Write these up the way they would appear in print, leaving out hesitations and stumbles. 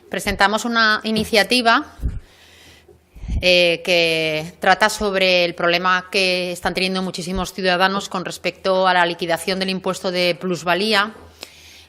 presentamos una iniciativa que trata sobre el problema que están teniendo muchísimos ciudadanos con respecto a la liquidación del impuesto de plusvalía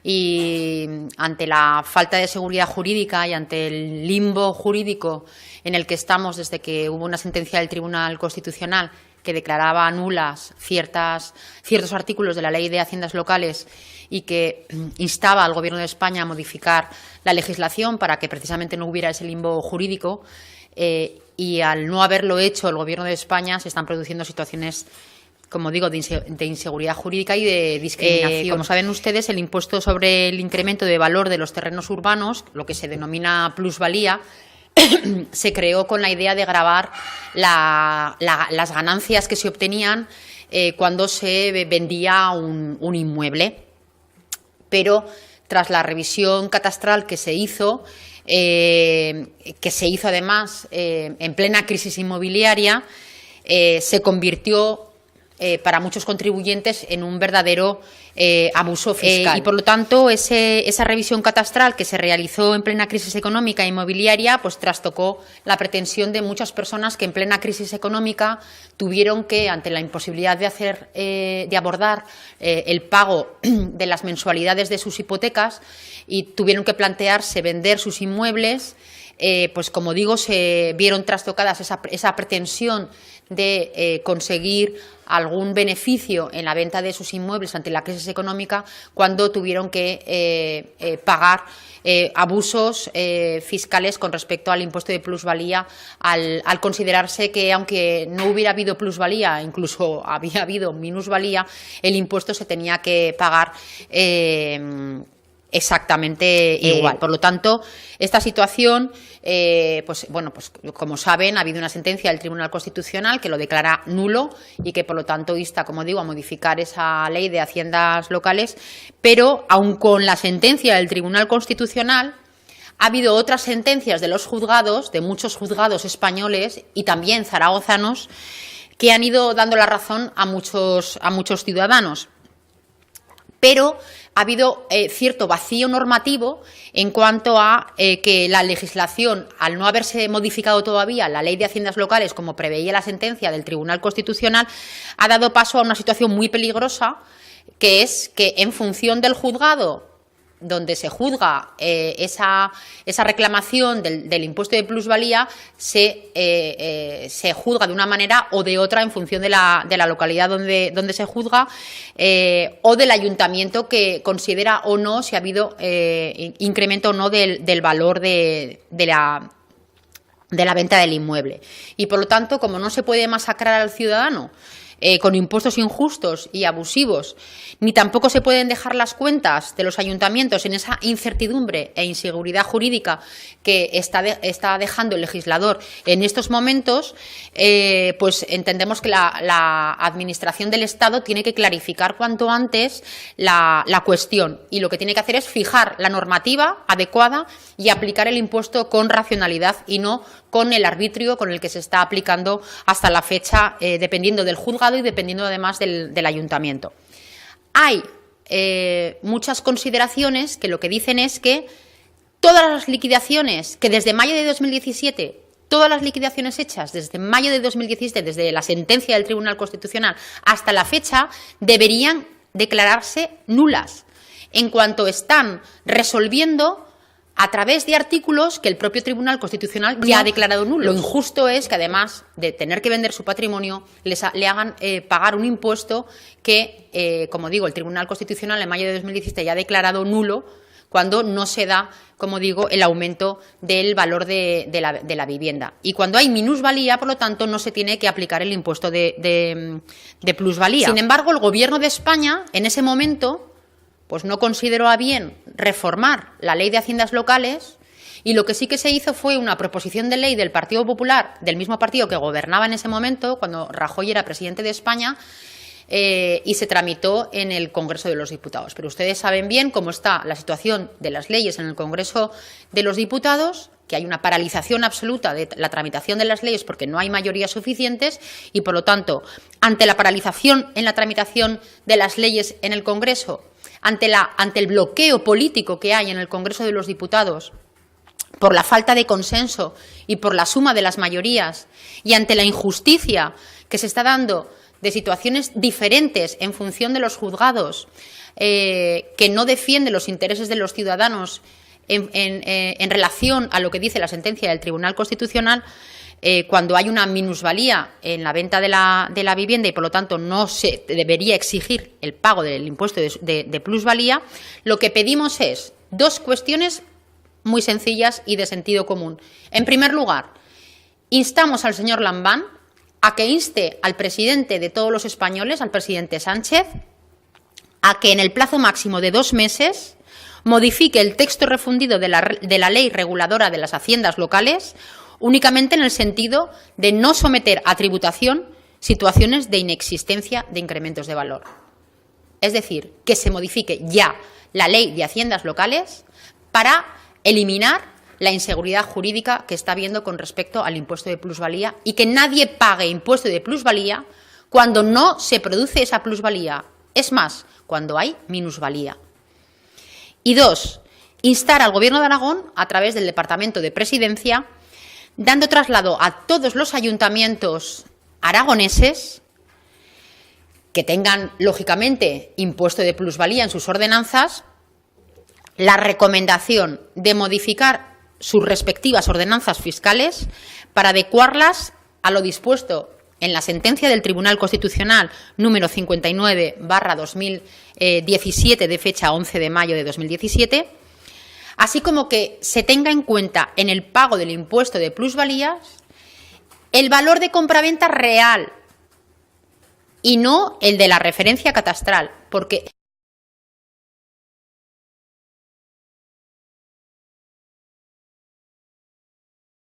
y ante la falta de seguridad jurídica y ante el limbo jurídico en el que estamos desde que hubo una sentencia del Tribunal Constitucional que declaraba nulas ciertos artículos de la Ley de Haciendas Locales y que instaba al Gobierno de España a modificar la legislación para que precisamente no hubiera ese limbo jurídico, y al no haberlo hecho el Gobierno de España se están produciendo situaciones, como digo, de inseguridad jurídica y de discriminación. Como saben ustedes, el impuesto sobre el incremento de valor de los terrenos urbanos, lo que se denomina plusvalía, se creó con la idea de gravar las ganancias que se obtenían cuando se vendía un inmueble. Pero tras la revisión catastral que se hizo además en plena crisis inmobiliaria, se convirtió para muchos contribuyentes en un verdadero abuso fiscal. Y por lo tanto, esa revisión catastral que se realizó en plena crisis económica e inmobiliaria, pues trastocó la pretensión de muchas personas que en plena crisis económica tuvieron que, ante la imposibilidad de abordar el pago de las mensualidades de sus hipotecas, y tuvieron que plantearse vender sus inmuebles, pues como digo, se vieron trastocadas esa pretensión de conseguir algún beneficio en la venta de sus inmuebles ante la crisis económica, cuando tuvieron que pagar abusos fiscales con respecto al impuesto de plusvalía, al considerarse que, aunque no hubiera habido plusvalía, incluso había habido minusvalía, el impuesto se tenía que pagar exactamente igual. Por lo tanto, esta situación, pues como saben, ha habido una sentencia del Tribunal Constitucional que lo declara nulo y que, por lo tanto, insta, como digo, a modificar esa Ley de Haciendas Locales. Pero, aun con la sentencia del Tribunal Constitucional, ha habido otras sentencias de los juzgados, de muchos juzgados españoles y también zaragozanos, que han ido dando la razón a muchos ciudadanos. Pero ha habido cierto vacío normativo en cuanto a que la legislación, al no haberse modificado todavía la Ley de Haciendas Locales, como preveía la sentencia del Tribunal Constitucional, ha dado paso a una situación muy peligrosa, que es que, en función del juzgado donde se juzga esa reclamación del impuesto de plusvalía, se juzga de una manera o de otra en función de la localidad donde se juzga, o del ayuntamiento que considera o no si ha habido incremento o no del valor de la venta del inmueble. Y, por lo tanto, como no se puede masacrar al ciudadano con impuestos injustos y abusivos, ni tampoco se pueden dejar las cuentas de los ayuntamientos en esa incertidumbre e inseguridad jurídica que está dejando el legislador en estos momentos, pues entendemos que la Administración del Estado tiene que clarificar cuanto antes la cuestión, y lo que tiene que hacer es fijar la normativa adecuada y aplicar el impuesto con racionalidad y no con el arbitrio con el que se está aplicando hasta la fecha, dependiendo del juzgado y dependiendo además del ayuntamiento. Hay muchas consideraciones que lo que dicen es que todas las liquidaciones que desde mayo de 2017, todas las liquidaciones hechas desde mayo de 2017, desde la sentencia del Tribunal Constitucional hasta la fecha, deberían declararse nulas, en cuanto están resolviendo a través de artículos que el propio Tribunal Constitucional ya ha declarado nulos. Lo injusto es que, además de tener que vender su patrimonio, le hagan pagar un impuesto que, como digo, el Tribunal Constitucional en mayo de 2017 ya ha declarado nulo, cuando no se da, como digo, el aumento del valor de la vivienda. Y cuando hay minusvalía, por lo tanto, no se tiene que aplicar el impuesto de plusvalía. Sin embargo, el Gobierno de España, en ese momento, pues no consideró a bien reformar la Ley de Haciendas Locales, y lo que sí que se hizo fue una proposición de ley del Partido Popular, del mismo partido que gobernaba en ese momento, cuando Rajoy era presidente de España, y se tramitó en el Congreso de los Diputados. Pero ustedes saben bien cómo está la situación de las leyes en el Congreso de los Diputados, que hay una paralización absoluta de la tramitación de las leyes porque no hay mayorías suficientes, y, por lo tanto, ante la paralización en la tramitación de las leyes en el Congreso, ante el bloqueo político que hay en el Congreso de los Diputados por la falta de consenso y por la suma de las mayorías, y ante la injusticia que se está dando de situaciones diferentes en función de los juzgados, que no defiende los intereses de los ciudadanos en relación a lo que dice la sentencia del Tribunal Constitucional, cuando hay una minusvalía en la venta de la vivienda y, por lo tanto, no se debería exigir el pago del impuesto de plusvalía, lo que pedimos es dos cuestiones muy sencillas y de sentido común. En primer lugar, instamos al señor Lambán a que inste al presidente de todos los españoles, al presidente Sánchez, a que en el plazo máximo de 2 meses modifique el texto refundido de la ley reguladora de las haciendas locales, únicamente en el sentido de no someter a tributación situaciones de inexistencia de incrementos de valor. Es decir, que se modifique ya la ley de haciendas locales para eliminar la inseguridad jurídica que está habiendo con respecto al impuesto de plusvalía y que nadie pague impuesto de plusvalía cuando no se produce esa plusvalía. Es más, cuando hay minusvalía. Y 2, instar al Gobierno de Aragón, a través del Departamento de Presidencia, dando traslado a todos los ayuntamientos aragoneses que tengan, lógicamente, impuesto de plusvalía en sus ordenanzas, la recomendación de modificar sus respectivas ordenanzas fiscales para adecuarlas a lo dispuesto en la sentencia del Tribunal Constitucional número 59/2017 de fecha 11 de mayo de 2017, así como que se tenga en cuenta en el pago del impuesto de plusvalías el valor de compraventa real y no el de la referencia catastral, porque